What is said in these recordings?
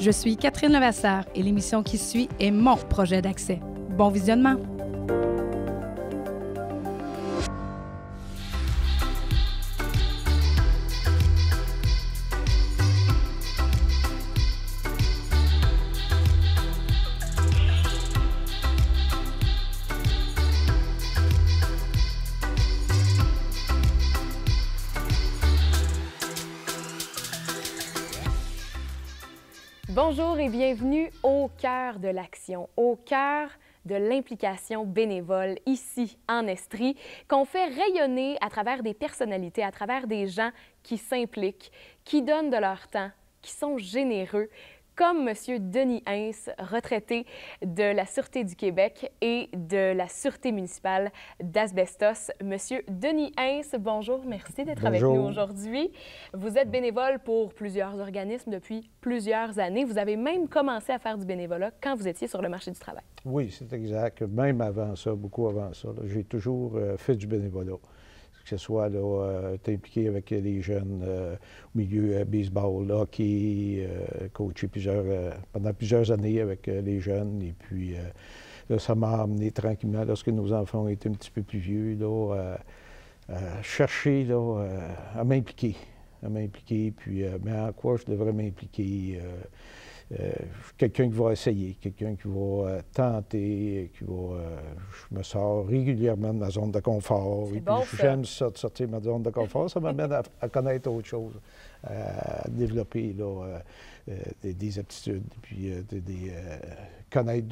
Je suis Catherine Levasseur et l'émission qui suit est mon projet d'accès. Bon visionnement! Bonjour et bienvenue au cœur de l'action, au cœur de l'implication bénévole ici en Estrie, qu'on fait rayonner à travers des personnalités, à travers des gens qui s'impliquent, qui donnent de leur temps, qui sont généreux, comme M. Denis Hintz, retraité de la Sûreté du Québec et de la Sûreté municipale d'Asbestos. M. Denis Hintz, bonjour, merci d'être avec nous aujourd'hui. Vous êtes bénévole pour plusieurs organismes depuis plusieurs années. Vous avez même commencé à faire du bénévolat quand vous étiez sur le marché du travail. Oui, c'est exact. Même avant ça, beaucoup avant ça, j'ai toujours fait du bénévolat. Que ce soit impliqué avec les jeunes au milieu baseball, hockey, coaché pendant plusieurs années avec les jeunes. Et puis, là, ça m'a amené tranquillement, lorsque nos enfants étaient un petit peu plus vieux, à chercher à m'impliquer. Puis, mais en quoi je devrais m'impliquer? Quelqu'un qui va essayer, quelqu'un qui va tenter, je me sors régulièrement de ma zone de confort. Et bon, puis j'aime ça, de sortir de ma zone de confort. Ça m'amène à connaître autre chose, à développer des aptitudes, puis connaître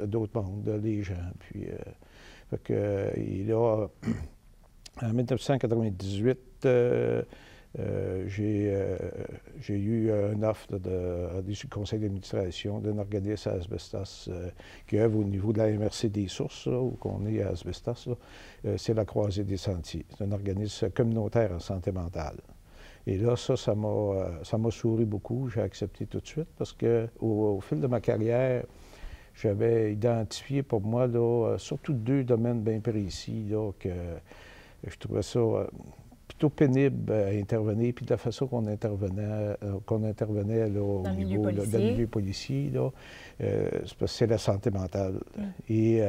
d'autres mondes, les gens. Puis, et là, en 1998, j'ai eu une offre du conseil d'administration d'un organisme à Asbestos qui œuvre au niveau de la MRC des Sources, là, où on est à Asbestos. C'est la Croisée des Sentiers. C'est un organisme communautaire en santé mentale. Et là, ça m'a souri beaucoup. J'ai accepté tout de suite parce qu'au fil de ma carrière, j'avais identifié pour moi surtout deux domaines bien précis que je trouvais ça plutôt pénible à intervenir, puis de la façon qu'on intervenait au niveau du milieu policier, c'est parce que c'est la santé mentale et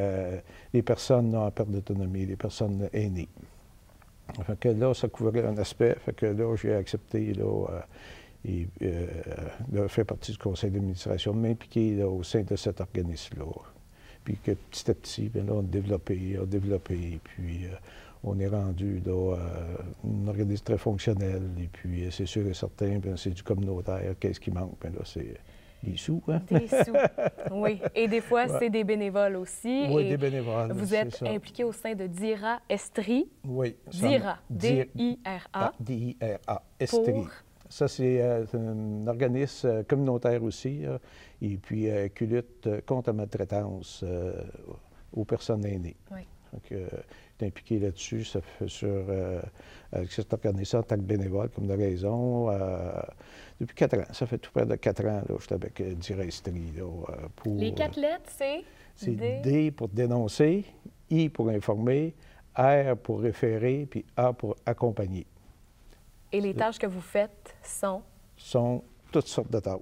les personnes en perte d'autonomie, les personnes aînées. Fait que là, ça couvrait un aspect, fait que là, j'ai accepté de faire partie du conseil d'administration, de m'impliquer au sein de cet organisme-là. Puis que petit à petit, bien là, on a développé, puis on est rendu un organisme très fonctionnel, et puis c'est sûr et certain, c'est du communautaire. Qu'est-ce qui manque? Bien là, c'est des sous, hein? Des sous, oui. Et des fois, c'est des bénévoles aussi. Oui, et des bénévoles, vous êtes impliqué au sein de DIRA Estrie. Oui. DIRA, D-I-R-A. D-I-R-A, Estrie. Ça, c'est un organisme communautaire aussi, et puis qui lutte contre la maltraitance aux personnes aînées. Oui. Donc, je suis impliqué là-dessus. Ça fait avec cet organisme en tant que bénévole, comme de raison, depuis 4 ans. Ça fait tout près de 4 ans, je suis avec DIRA Estrie. Les 4 lettres, c'est? C'est D pour dénoncer, I pour informer, R pour référer, puis A pour accompagner. Et les tâches que vous faites sont? Sont toutes sortes de tâches.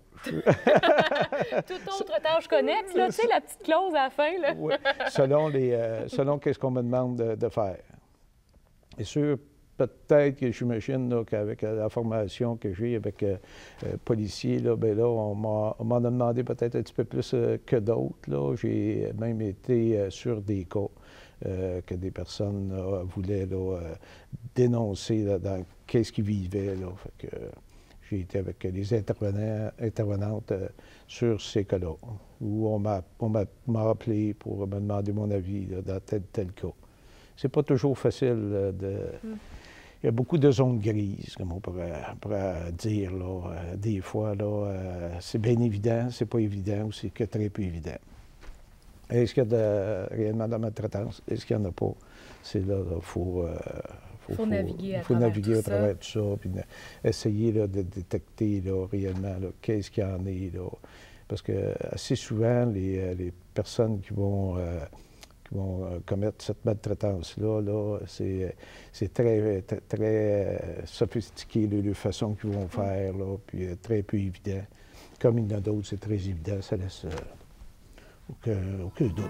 Toute autre tâche connexe, là, tu sais, la petite clause à la fin, là. Oui, selon qu'est-ce qu'on me demande de faire. Et sûr, peut-être que j'imagine qu'avec la formation que j'ai avec policier, bien là, on m'en a demandé peut-être un petit peu plus que d'autres. J'ai même été sur des cas que des personnes voulaient dénoncer dans qu'est-ce qu'ils vivaient. Fait que, j'ai été avec les intervenantes sur ces cas-là, où on m'a appelé pour me demander mon avis dans tel cas. C'est pas toujours facile Il y a beaucoup de zones grises, comme on pourrait dire. Des fois, c'est bien évident, c'est pas évident, ou c'est que très peu évident. Est-ce qu'il y a réellement de la maltraitance? Est-ce qu'il n'y en a pas? C'est là, il faut naviguer à travers tout ça, puis essayer de détecter réellement qu'est-ce qu'il y en est. Parce que assez souvent, les personnes qui vont commettre cette maltraitance-là, c'est très sophistiqué, la façon qu'ils vont faire, puis très peu évident. comme il y en a d'autres, c'est très évident, ça laisse aucun doute.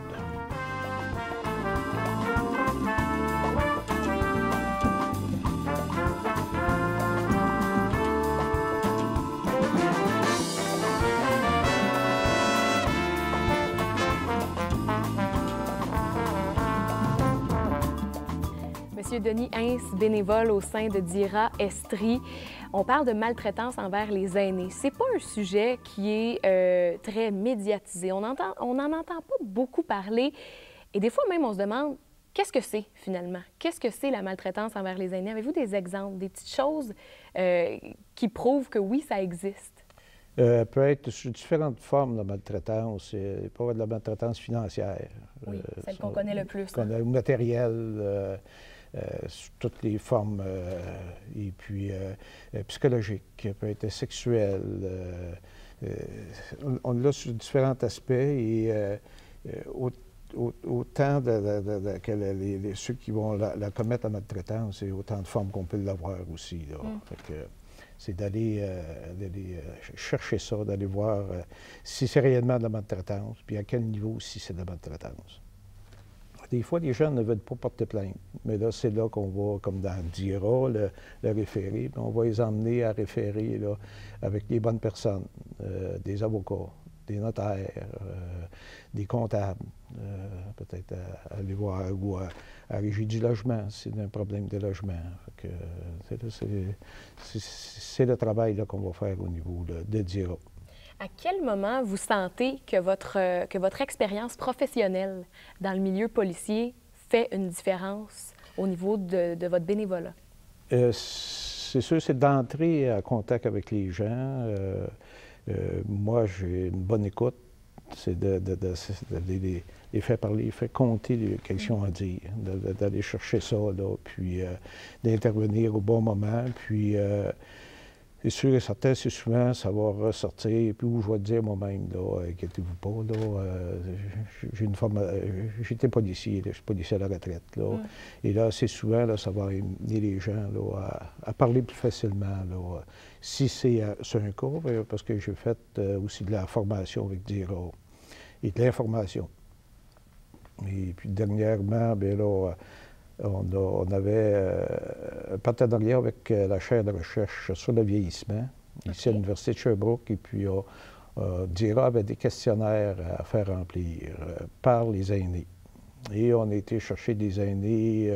Monsieur Denis Hintz, bénévole au sein de DIRA Estrie. On parle de maltraitance envers les aînés. C'est pas un sujet qui est très médiatisé. On n'en entend pas beaucoup parler. Et des fois même, on se demande, qu'est-ce que c'est finalement? Qu'est-ce que c'est la maltraitance envers les aînés? Avez-vous des exemples, des petites choses qui prouvent que oui, ça existe? Peut être sous différentes formes de maltraitance. Il peut y avoir de la maltraitance financière. Oui, celle qu'on connaît le plus. Qu'on a le matériel, sous toutes les formes, et puis psychologique, peut être sexuel. On l'a sur différents aspects et autant que ceux qui vont la commettre, la maltraitance, et autant de formes qu'on peut l'avoir aussi. Là. Fait que, c'est d'aller chercher ça, d'aller voir si c'est réellement de la maltraitance, puis à quel niveau si c'est de la maltraitance. Des fois, les gens ne veulent pas porter plainte, mais là, c'est là qu'on va, comme dans DIRA, le référer, puis on va les emmener à référer là, avec les bonnes personnes, des avocats, des notaires, des comptables, peut-être aller voir ou à Régie du logement, c'est un problème de logement. C'est le travail qu'on va faire au niveau de DIRA. À quel moment vous sentez que votre expérience professionnelle dans le milieu policier fait une différence au niveau de votre bénévolat? C'est sûr, c'est d'entrer en contact avec les gens. Moi, j'ai une bonne écoute. C'est de les faire parler, faire compter les questions à dire, d'aller chercher ça, là, puis d'intervenir au bon moment. Puis, c'est sûr et certain, c'est souvent, ça va ressortir. Puis, où je vais te dire moi-même, là, inquiétez-vous pas, là, j'étais policier, là, je suis policier à la retraite, là. Et là, c'est souvent, là, ça va amener les gens, là, à parler plus facilement, là. Si c'est un cas, parce que j'ai fait aussi de la formation avec DIRA et de l'information. Et puis, dernièrement, bien là, on avait un partenariat avec la chaire de recherche sur le vieillissement, ici à l'Université de Sherbrooke, et puis DIRA avait des questionnaires à faire remplir par les aînés. Et on a été chercher des aînés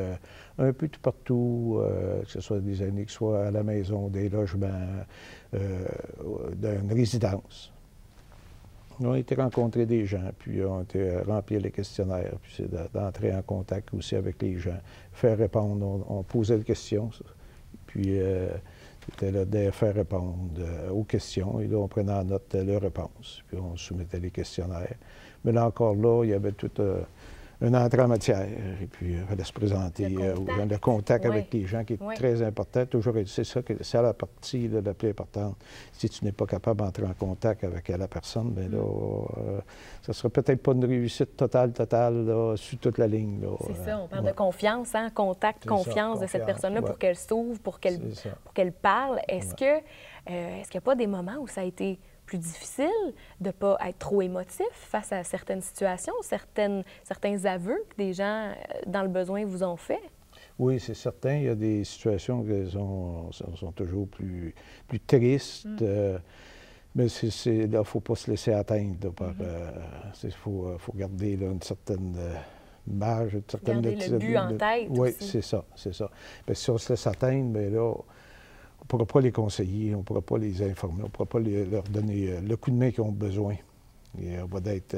un peu tout partout, que ce soit des aînés qui soient à la maison, des logements, d'une résidence. On a été rencontrer des gens, puis on a été remplir les questionnaires, puis c'est d'entrer en contact aussi avec les gens, faire répondre, on posait des questions, puis c'était là de faire répondre aux questions, et là on prenait en note leurs réponses, puis on soumettait les questionnaires. Mais là encore là, il y avait toute une entrée en matière, et puis il fallait se présenter le contact avec les gens qui est très important. Toujours, c'est ça que c'est la partie là, la plus importante. Si tu n'es pas capable d'entrer en contact avec la personne, bien là, ça ne sera peut-être pas une réussite totale là, sur toute la ligne. C'est ça, on parle de confiance, hein? Contact, confiance de cette personne-là pour qu'elle s'ouvre, pour qu'elle parle. Est-ce qu'il n'y a pas des moments où ça a été plus difficile de ne pas être trop émotif face à certaines situations, certains aveux que des gens dans le besoin vous ont fait? Oui, c'est certain. Il y a des situations qui sont toujours plus tristes. Mais là, il ne faut pas se laisser atteindre. Il faut garder là, une certaine marge, une certaine... Garder le but en tête oui, aussi. c'est ça. Bien, si on se laisse atteindre, bien là, on ne pourra pas les conseiller, on ne pourra pas les informer, on ne pourra pas leur donner le coup de main qu'ils ont besoin. Et on va être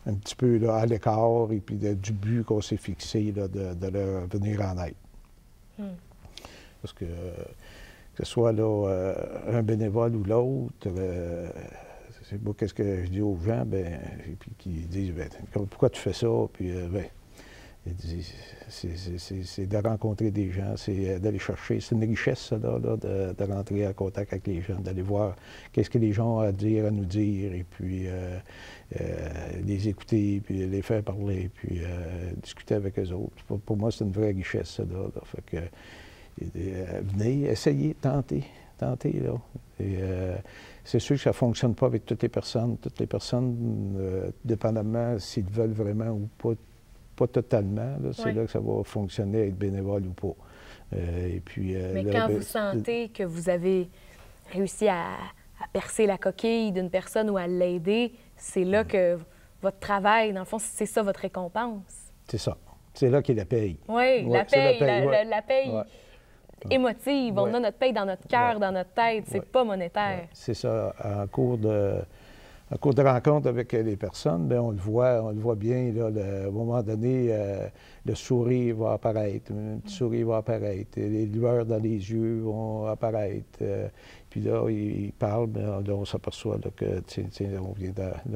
un petit peu là, à l'écart et puis du but qu'on s'est fixé là, de leur venir en aide. Parce que ce soit là, un bénévole ou l'autre, c'est moi qu'est-ce que je dis aux gens, bien, et puis qui disent bien, pourquoi tu fais ça? Puis bien, c'est de rencontrer des gens, c'est d'aller chercher. C'est une richesse, ça, là, de rentrer en contact avec les gens, d'aller voir qu'est-ce que les gens ont à dire, à nous dire, et puis les écouter, puis les faire parler, puis discuter avec eux autres. Pour moi, c'est une vraie richesse, ça, là. Fait que, venez, essayez, tentez tenter, là. Et c'est sûr que ça ne fonctionne pas avec toutes les personnes. Toutes les personnes, dépendamment s'ils veulent vraiment ou pas totalement, c'est là que ça va fonctionner, être bénévole ou pas. Et puis, mais là, quand vous sentez que vous avez réussi à percer la coquille d'une personne ou à l'aider, c'est là que votre travail, dans le fond, c'est ça votre récompense. C'est ça. C'est là qu'il y a la paye. Oui, la paye, la paye émotive. On a notre paye dans notre cœur, dans notre tête. C'est pas monétaire. Ouais. C'est ça. En cours de rencontre avec les personnes, bien, on le voit bien. Là, à un moment donné, le sourire va apparaître, un petit sourire va apparaître, les lueurs dans les yeux vont apparaître. Puis là, il parle, bien, là, on s'aperçoit que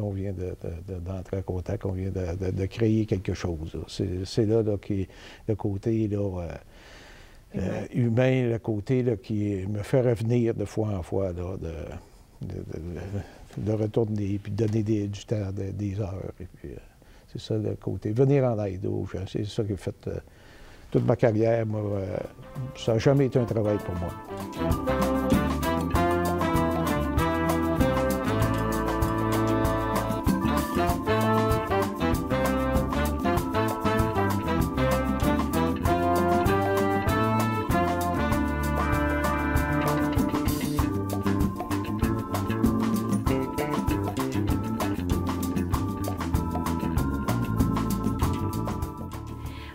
on vient d'entrer en contact, on vient de créer quelque chose. C'est là, qui le côté là, humain, le côté là, qui me fait revenir de fois en fois, là, de retourner, puis donner du temps, des heures. Et puis, c'est ça le côté. Venir en aide aux gens, c'est ça qui a fait toute ma carrière. Moi, ça n'a jamais été un travail pour moi.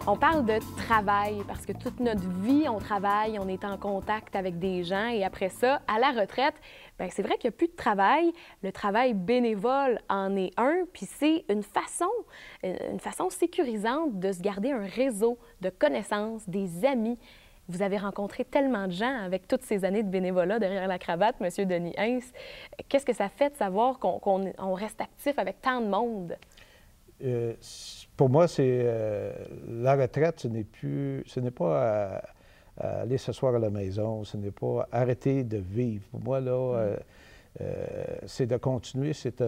On parle de travail parce que toute notre vie, on travaille, on est en contact avec des gens et après ça, à la retraite, bien, c'est vrai qu'il n'y a plus de travail. Le travail bénévole en est un, puis c'est une façon sécurisante de se garder un réseau de connaissances, des amis. Vous avez rencontré tellement de gens avec toutes ces années de bénévolat derrière la cravate, M. Denis Hintz. Qu'est-ce que ça fait de savoir qu'on reste actif avec tant de monde? Pour moi, c'est la retraite, ce n'est pas à aller s'asseoir à la maison, ce n'est pas arrêter de vivre. Pour moi, là, c'est de continuer, c'est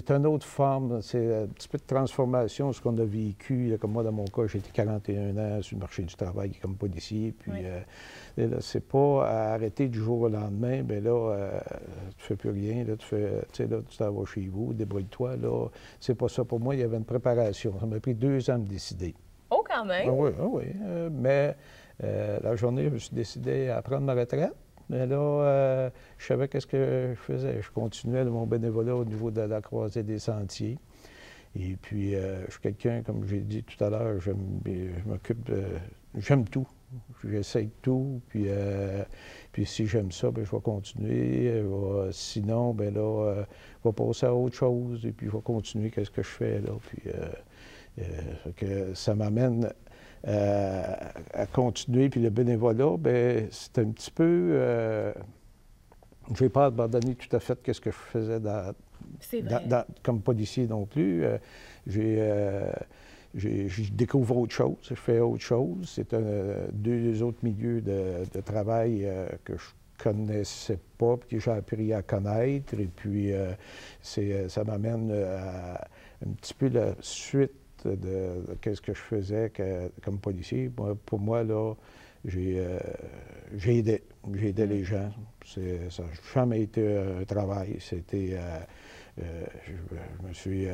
une autre forme, c'est un petit peu de transformation de ce qu'on a vécu. Là, comme moi, dans mon cas, j'ai été 41 ans sur le marché du travail comme policier. Puis, c'est pas à arrêter du jour au lendemain. Bien là, tu fais plus rien. Là, tu t'en vas chez vous, débrouille-toi. Là, c'est pas ça. Pour moi, il y avait une préparation. Ça m'a pris 2 ans de décider. Oh, quand même! Oui, oui. Mais la journée, je me suis décidé à prendre ma retraite. Mais là, je savais qu'est-ce que je faisais. Je continuais mon bénévolat au niveau de la croisée des sentiers. Et puis, je suis quelqu'un, comme j'ai dit tout à l'heure, je m'occupe de... J'aime tout. J'essaye tout. Puis si j'aime ça, bien, je vais continuer. Sinon, bien là, je vais passer à autre chose. Et puis, je vais continuer qu'est-ce que je fais là. Puis, que ça m'amène à continuer. Puis le bénévolat, bien, c'est un petit peu... je ne vais pas abandonner tout à fait ce que je faisais comme policier non plus. Je découvre autre chose, je fais autre chose. C'est 2 autres milieux de travail que je connaissais pas, puis que j'ai appris à connaître. Et puis, ça m'amène à un petit peu la suite de qu'est-ce que je faisais comme policier. Pour moi, là, j'ai aidé les gens. Ça n'a jamais été un travail. C'était... je me suis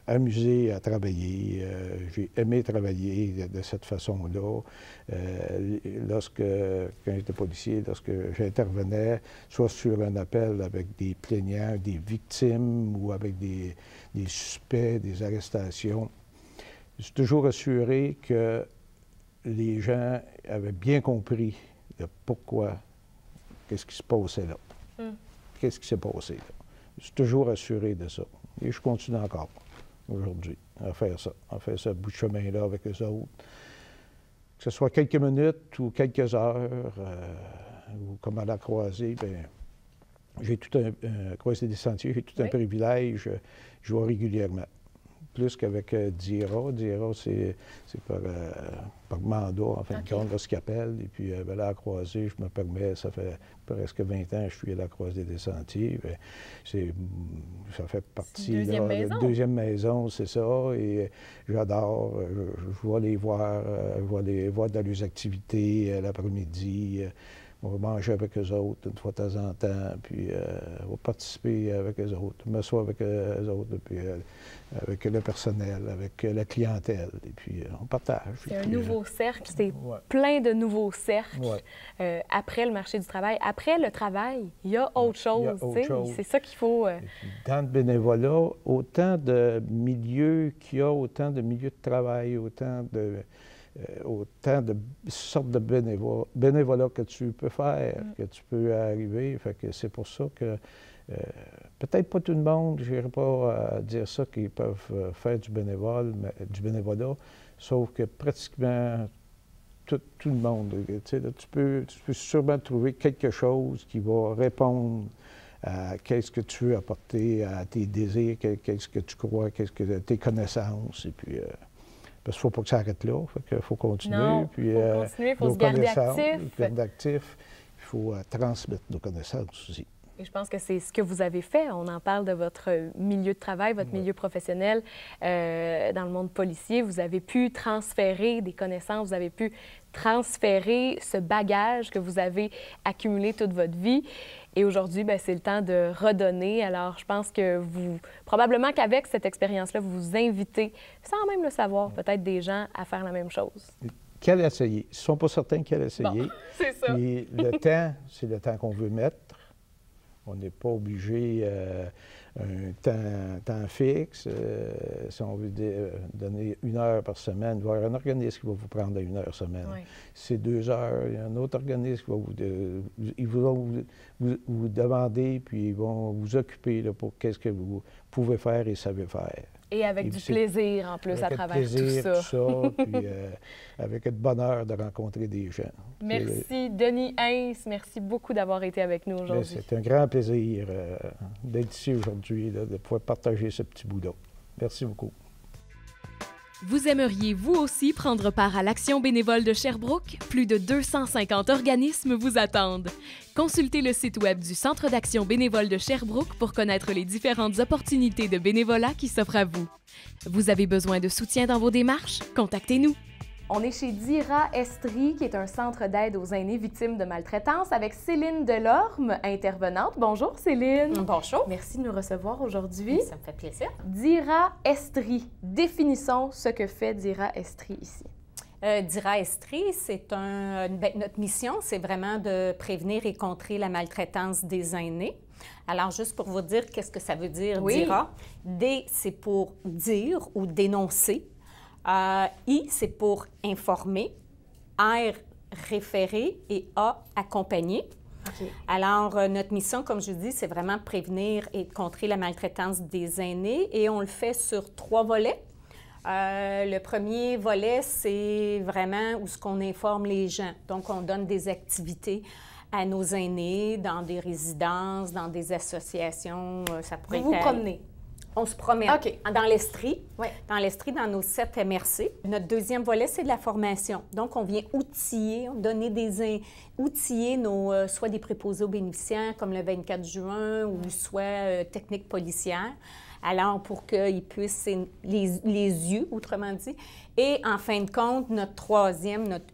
amusé à travailler. J'ai aimé travailler de cette façon-là. Quand j'étais policier, lorsque j'intervenais, soit sur un appel avec des plaignants, des victimes ou avec des suspects, des arrestations, je suis toujours assuré que les gens avaient bien compris le pourquoi, qu'est-ce qui se passait là. Qu'est-ce qui s'est passé là. Je suis toujours assuré de ça. Et je continue encore, aujourd'hui, à faire ce bout de chemin-là avec eux autres. Que ce soit quelques minutes ou quelques heures, ou comme à la croisée, bien, j'ai tout un croisée des sentiers, j'ai tout un privilège, je vois régulièrement. Plus qu'avec DIRA. DIRA, c'est par mandat, en fin de compte, là, ce qu'ils appellent. Et puis, à la croisée, je me permets, ça fait presque 20 ans que je suis à la croisée des sentiers. Bien, ça fait partie de la deuxième maison, c'est ça. Et j'adore. Je vois les voir, je vois dans leurs activités l'après-midi. On va manger avec eux autres une fois de temps en temps, puis on va participer avec eux autres, m'asseoir avec eux autres, puis avec le personnel, avec la clientèle, et puis on partage. C'est un nouveau cercle, c'est plein de nouveaux cercles après le marché du travail. Après le travail, il y a autre chose, c'est ça qu'il faut... Dans le bénévolat, autant de milieux qu'il y a, autant de milieux de travail, autant de sortes de bénévolat que tu peux faire, que tu peux arriver. Fait que c'est pour ça que peut-être pas tout le monde, je n'irai pas dire ça, qu'ils peuvent faire du bénévolat, sauf que pratiquement tout le monde. Tu sais, là, tu peux sûrement trouver quelque chose qui va répondre à qu'est-ce que tu veux apporter, à tes désirs, qu'est-ce que tu crois, qu'est-ce que tes connaissances, et puis... parce qu'il ne faut pas que ça arrête là, il faut continuer. Non, il faut continuer, il faut se garder actif. Il faut transmettre nos connaissances aussi. Et je pense que c'est ce que vous avez fait. On en parle de votre milieu de travail, votre milieu professionnel dans le monde policier. Vous avez pu transférer des connaissances, vous avez pu transférer ce bagage que vous avez accumulé toute votre vie. Et aujourd'hui, bien, c'est le temps de redonner. Alors, je pense que probablement qu'avec cette expérience-là, vous invitez, sans même le savoir, peut-être des gens à faire la même chose. Qu'elle essayer. Ils ne sont pas certains qu'elle essayer. Bon, c'est ça. Puis le temps, c'est le temps qu'on veut mettre. On n'est pas obligé un temps fixe. Si on veut donner 1 heure par semaine, il va y avoir un organisme qui va vous prendre 1 heure semaine. Oui. C'est 2 heures. Il y a un autre organisme qui va vous demander, puis ils vont vous occuper là, pour qu'est-ce que vous pouvez faire et savez faire. Et avec du plaisir, en plus, à travers tout ça. Puis avec le bonheur de rencontrer des gens. Merci, Denis Hintz. Merci beaucoup d'avoir été avec nous aujourd'hui. C'est un grand plaisir d'être ici aujourd'hui, de pouvoir partager ce petit bout-là. Merci beaucoup. Vous aimeriez, vous aussi, prendre part à l'Action bénévole de Sherbrooke? Plus de 250 organismes vous attendent. Consultez le site web du Centre d'action bénévole de Sherbrooke pour connaître les différentes opportunités de bénévolat qui s'offrent à vous. Vous avez besoin de soutien dans vos démarches? Contactez-nous. On est chez Dira Estrie, qui est un centre d'aide aux aînés victimes de maltraitance, avec Céline Delorme, intervenante. Bonjour Céline. Bonjour. Merci de nous recevoir aujourd'hui. Ça me fait plaisir. Dira Estrie. Définissons ce que fait Dira Estrie ici. Dira Estrie, c'est notre mission, c'est vraiment de prévenir et contrer la maltraitance des aînés. Alors, juste pour vous dire qu'est-ce que ça veut dire, Dira. D, c'est pour dire ou dénoncer. I, c'est pour informer. R, référer. Et A, accompagner. Okay. Alors, notre mission, comme je vous dis, c'est vraiment prévenir et contrer la maltraitance des aînés. Et on le fait sur 3 volets. Le premier volet, c'est vraiment où ce qu'on informe les gens. Donc, on donne des activités à nos aînés dans des résidences, dans des associations. Ça pourrait être... Vous promenez? On se promène dans l'Estrie, dans l'Estrie, dans nos 7 MRC. Notre deuxième volet, c'est de la formation. Donc, on vient outiller, outiller soit des préposés aux bénéficiaires, comme le 24 juin, ou soit techniques policières. Alors, pour qu'ils puissent, les yeux, autrement dit. Et en fin de compte, notre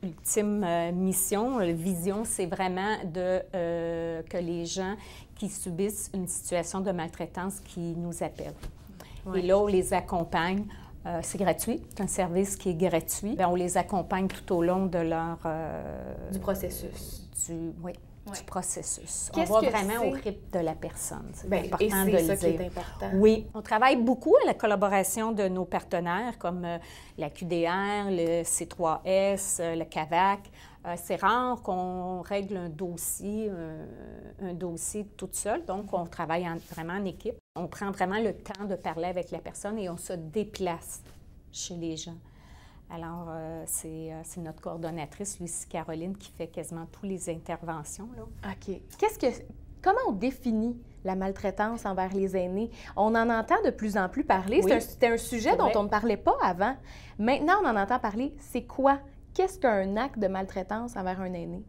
ultime mission, vision, c'est vraiment que les gens qui subissent une situation de maltraitance qui nous appellent. Et là, on les accompagne. C'est gratuit, c'est un service qui est gratuit. Bien, on les accompagne tout au long de leur... du processus. Du processus. On va vraiment au rythme de la personne. C'est important de le dire. Qui est important. Oui. On travaille beaucoup à la collaboration de nos partenaires comme la QDR, le C3S, le CAVAC. C'est rare qu'on règle un dossier toute seule. Donc, on travaille vraiment en équipe. On prend vraiment le temps de parler avec la personne et on se déplace chez les gens. Alors, c'est notre coordonnatrice, Lucie Caroline, qui fait quasiment toutes les interventions, là. OK. Comment on définit la maltraitance envers les aînés? On en entend de plus en plus parler. Oui. C'était un sujet dont on ne parlait pas avant. Maintenant, on en entend parler. C'est quoi? Qu'est-ce qu'un acte de maltraitance envers un aîné?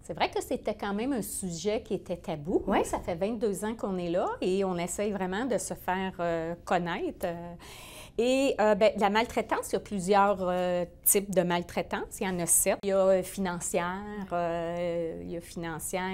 C'est vrai que c'était quand même un sujet qui était tabou. Oui. Ça fait 22 ans qu'on est là et on essaye vraiment de se faire connaître. Et la maltraitance, il y a plusieurs types de maltraitance. Il y en a 7. Il y a financière,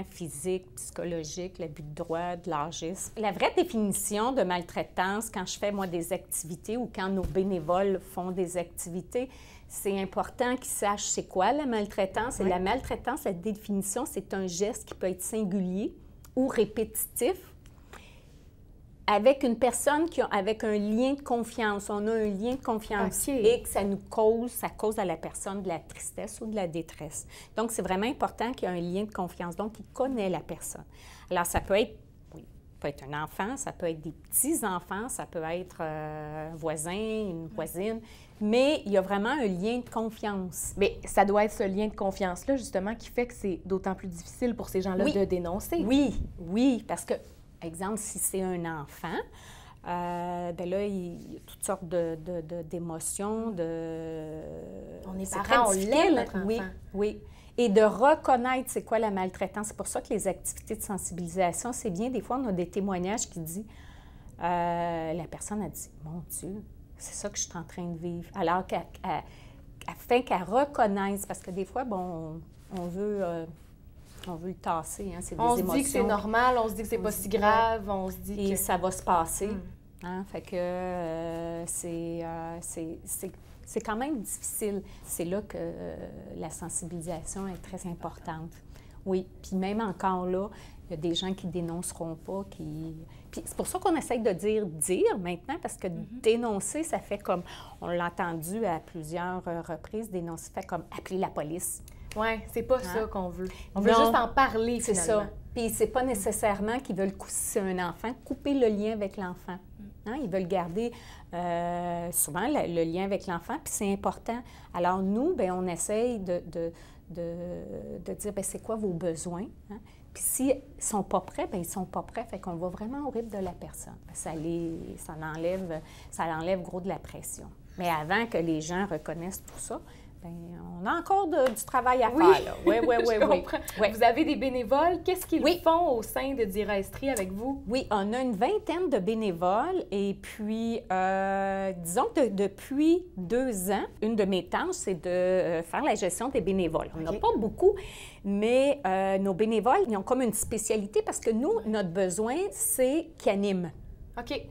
physique, psychologique, l'abus de droit, de l'agisme. La vraie définition de maltraitance, quand je fais, moi, des activités ou quand nos bénévoles font des activités, c'est important qu'ils sachent c'est quoi la maltraitance. Et la maltraitance, la définition, c'est un geste qui peut être singulier ou répétitif avec une personne avec un lien de confiance. On a un lien de confiance et que ça cause à la personne de la tristesse ou de la détresse. Donc, c'est vraiment important qu'il y ait un lien de confiance. Donc, il connaît la personne. Alors, ça peut être un enfant, ça peut être des petits-enfants, ça peut être un voisin, une voisine, mais il y a vraiment un lien de confiance. Mais ça doit être ce lien de confiance-là, justement, qui fait que c'est d'autant plus difficile pour ces gens-là de dénoncer. Oui, parce que, exemple, si c'est un enfant, bien là, il y a toutes sortes d'émotions, On est parents, on l'aime, notre enfant. Oui. Et de reconnaître c'est quoi la maltraitance. C'est pour ça que les activités de sensibilisation, c'est bien. Des fois, on a des témoignages qui disent, la personne a dit, mon Dieu, c'est ça que je suis en train de vivre. Alors afin qu'elle reconnaisse, parce que des fois, bon, on veut le tasser, hein, c'est des émotions. On se dit que c'est normal, on se dit que c'est pas si grave, on se dit que... Et ça va se passer. Hein, fait que c'est quand même difficile. C'est là que la sensibilisation est très importante. Oui, puis même encore là, il y a des gens qui dénonceront pas, Puis c'est pour ça qu'on essaye de dire maintenant, parce que dénoncer, ça fait comme, on l'a entendu à plusieurs reprises, dénoncer, ça fait comme appeler la police. Oui, c'est pas ça qu'on veut. On veut juste en parler, finalement. C'est ça. Puis c'est pas nécessairement qu'ils veulent, si c'est un enfant, couper le lien avec l'enfant. Hein? Ils veulent garder souvent le lien avec l'enfant, puis c'est important. Alors nous, bien, on essaye de dire, bien, c'est quoi vos besoins? Hein? Puis s'ils ne sont pas prêts, bien, ils ne sont pas prêts. Fait qu'on va vraiment au rythme de la personne. Ça enlève gros de la pression. Mais avant que les gens reconnaissent tout ça, bien, on a encore du travail à faire. Oui. Vous avez des bénévoles. Qu'est-ce qu'ils font au sein de Dira Estrie avec vous? Oui, on a une vingtaine de bénévoles. Et puis, disons que depuis 2 ans, une de mes tâches, c'est de faire la gestion des bénévoles. On n'a pas beaucoup, mais nos bénévoles, ils ont comme une spécialité parce que nous, notre besoin, c'est qu'ils animent. OK.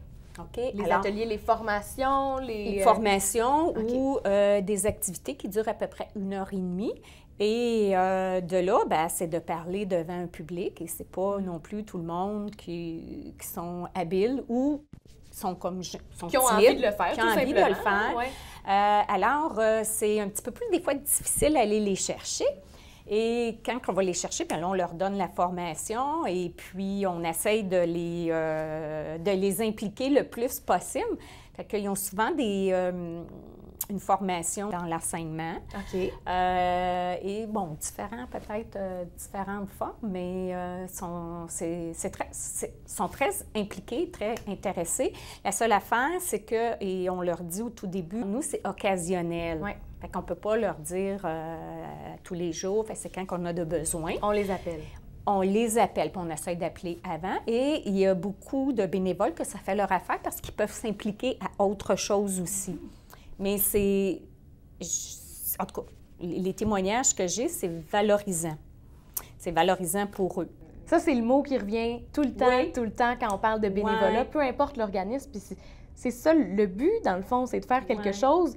Les ateliers, les formations, les formations ou des activités qui durent à peu près 1h30. Et de là, bien, c'est de parler devant un public. Et c'est pas non plus tout le monde qui sont habiles ou sont qui ont envie de le faire, qui ont envie de le faire. Ouais. Alors, c'est un petit peu plus des fois difficile d'aller les chercher. Et quand on va les chercher, bien là, on leur donne la formation et puis on essaye de les impliquer le plus possible. Fait qu'ils ont souvent une formation dans l'enseignement. Et bon, différentes formes, mais sont très impliqués, très intéressés. La seule affaire, c'est que, et on leur dit au tout début, nous, c'est occasionnel. Fait qu'on ne peut pas leur dire tous les jours. Fait que c'est quand on a de besoin. On les appelle. On les appelle, puis on essaie d'appeler avant. Et il y a beaucoup de bénévoles que ça fait leur affaire parce qu'ils peuvent s'impliquer à autre chose aussi. Mais en tout cas, les témoignages que j'ai, c'est valorisant. C'est valorisant pour eux. Ça, c'est le mot qui revient tout le temps quand on parle de bénévolat, peu importe l'organisme. Puis c'est ça le but, dans le fond, c'est de faire quelque chose.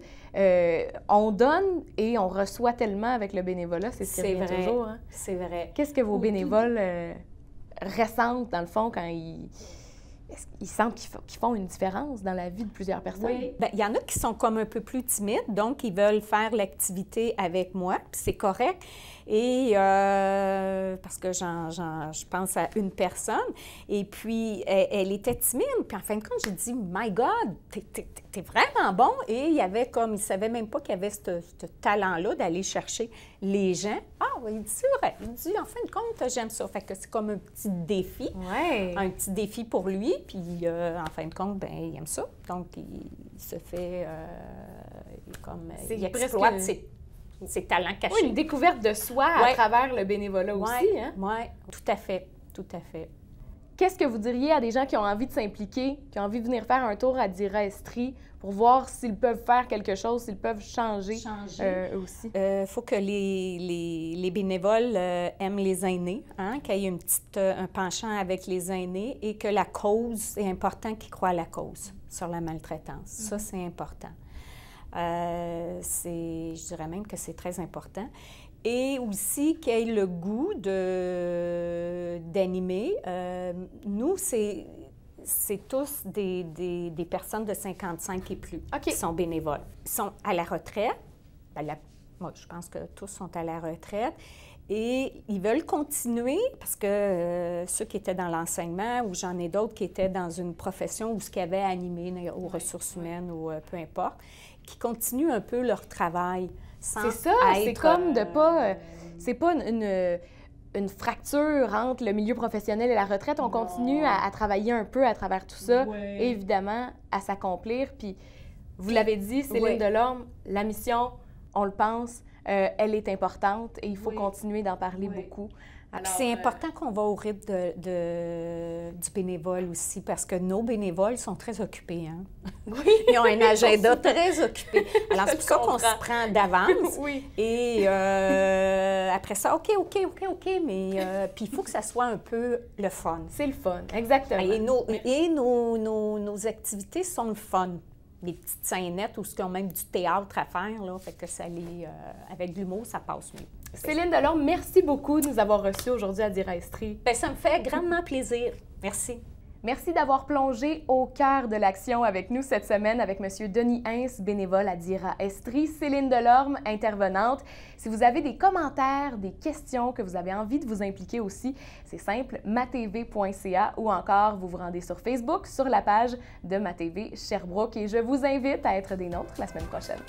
On donne et on reçoit tellement avec le bénévolat, c'est ce qui revient toujours. Hein? C'est vrai. Qu'est-ce que vos bénévoles ressentent, dans le fond, quand ils sentent qu'ils font une différence dans la vie de plusieurs personnes? Oui. Bien, il y en a qui sont comme un peu plus timides, donc ils veulent faire l'activité avec moi, puis c'est correct. Et parce que je pense à une personne, et puis elle était timide, puis en fin de compte, j'ai dit « My God, t'es vraiment bon! » Et il savait même pas qu'il y avait ce talent-là d'aller chercher les gens. Ah, il dit « C'est vrai! » Il dit « En fin de compte, j'aime ça. » Fait que c'est comme un petit défi. Un petit défi pour lui, puis en fin de compte, bien, il aime ça. Donc, il se fait il exploite ses talents cachés. Oui, une découverte de soi à travers le bénévolat aussi. Hein? Oui, tout à fait. qu'est-ce que vous diriez à des gens qui ont envie de s'impliquer, qui ont envie de venir faire un tour à Dira Estrie pour voir s'ils peuvent faire quelque chose, s'ils peuvent changer eux aussi? Il faut que les bénévoles aiment les aînés, hein, qu'il y ait un penchant avec les aînés et que la cause, c'est important qu'ils croient à la cause sur la maltraitance. Ça, c'est important. Je dirais même que c'est très important. Et aussi qu'ils aient le goût d'animer. Nous, c'est tous des personnes de 55 et plus qui sont bénévoles. Ils sont à la retraite. Moi, je pense que tous sont à la retraite. Et ils veulent continuer parce que ceux qui étaient dans l'enseignement ou j'en ai d'autres qui étaient dans une profession où ce qu'ils avaient animé aux ressources humaines ou peu importe, qui continuent un peu leur travail. C'est ça, c'est comme de pas... c'est pas une fracture entre le milieu professionnel et la retraite. On continue à travailler un peu à travers tout ça, et évidemment, à s'accomplir. Puis, vous l'avez dit, Céline Delorme, la mission, on le pense, elle est importante et il faut continuer d'en parler beaucoup. C'est important qu'on va au rythme du bénévole aussi, parce que nos bénévoles sont très occupés. Hein? Oui. Ils ont un agenda très occupé. Alors, c'est pour ça qu'on se prend d'avance. Et après ça, OK, mais puis il faut que ça soit un peu le fun. C'est le fun, exactement. Et nos activités sont le fun. Des petites scénettes ou ce qu'ils ont même du théâtre à faire, là, fait que ça avec de l'humour, ça passe mieux. Céline Delorme, merci beaucoup de nous avoir reçus aujourd'hui à Dira Estrie. Bien, ça me fait grandement plaisir. Merci. Merci d'avoir plongé au cœur de l'action avec nous cette semaine avec M. Denis Hintz, bénévole à Dira Estrie, Céline Delorme, intervenante. Si vous avez des commentaires, des questions, que vous avez envie de vous impliquer aussi, c'est simple, matv.ca ou encore vous vous rendez sur Facebook, sur la page de MaTV Sherbrooke et je vous invite à être des nôtres la semaine prochaine.